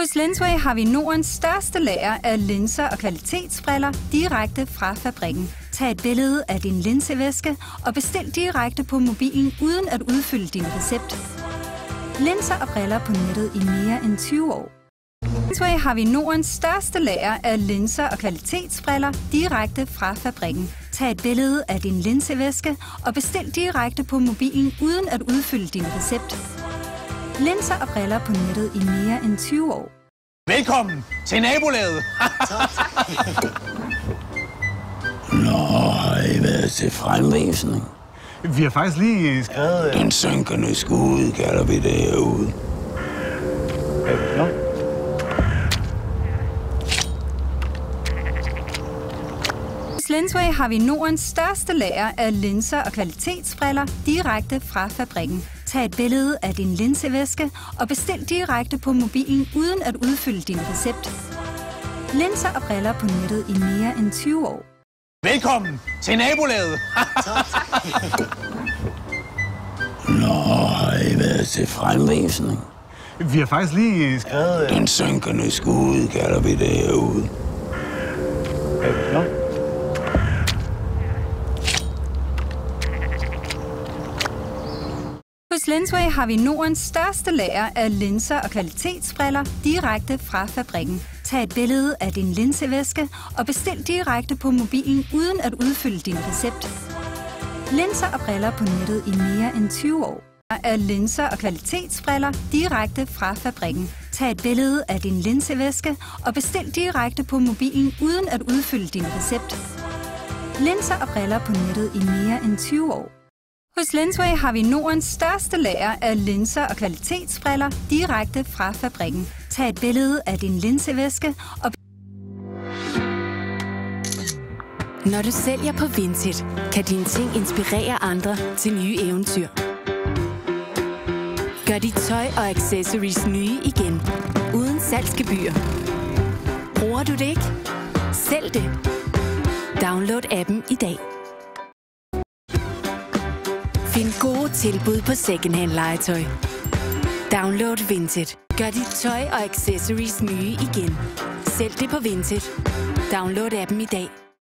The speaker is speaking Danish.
Hos Lensway har vi Nordens største lager af linser og kvalitetsbriller direkte fra fabrikken. Tag et billede af din linsevæske og bestil direkte på mobilen uden at udfylde din recept. Linser og briller på nettet i mere end 20 år. Lensway har vi Nordens største lager af linser og kvalitetsbriller direkte fra fabrikken. Tag et billede af din linsevæske og bestil direkte på mobilen uden at udfylde din recept. Linser og briller på nettet i mere end 20 år. Velkommen til nabolaget. Nå, har I været til fremvisning? Vi har faktisk lige skrevet... Den synkende skud kalder vi det herude. Nå. Hos Lensway har vi Nordens største lager af linser og kvalitetsbriller direkte fra fabrikken. Tag et billede af din linsevæske og bestil direkte på mobilen uden at udfylde din recept. Linser og briller på nettet i mere end 20 år. Velkommen til nabolaget. Nå, har I været til fremvisning? Vi har faktisk lige skrevet... Den synkende skud kalder vi det herude. Nå. Hos Lensway har vi Nordens største lager af linser og kvalitetsbriller direkte fra fabrikken. Tag et billede af din linsevæske og bestil direkte på mobilen uden at udfylde din recept. Linser og briller på nettet i mere end 20 år. Af linser og kvalitetsbriller direkte fra fabrikken. Tag et billede af din linsevæske og bestil direkte på mobilen uden at udfylde din recept. Linser og briller på nettet i mere end 20 år. Hos Lensway har vi Nordens største lager af linser og kvalitetsbriller direkte fra fabrikken. Tag et billede af din linsevæske og... Når du sælger på Vinted, kan dine ting inspirere andre til nye eventyr. Gør dit tøj og accessories nye igen, uden salgsgebyr. Bruger du det ikke? Sælg det. Download appen i dag. Find gode tilbud på secondhand legetøj. Download Vinted. Gør dit tøj og accessories nye igen. Sælg det på Vinted. Download appen i dag.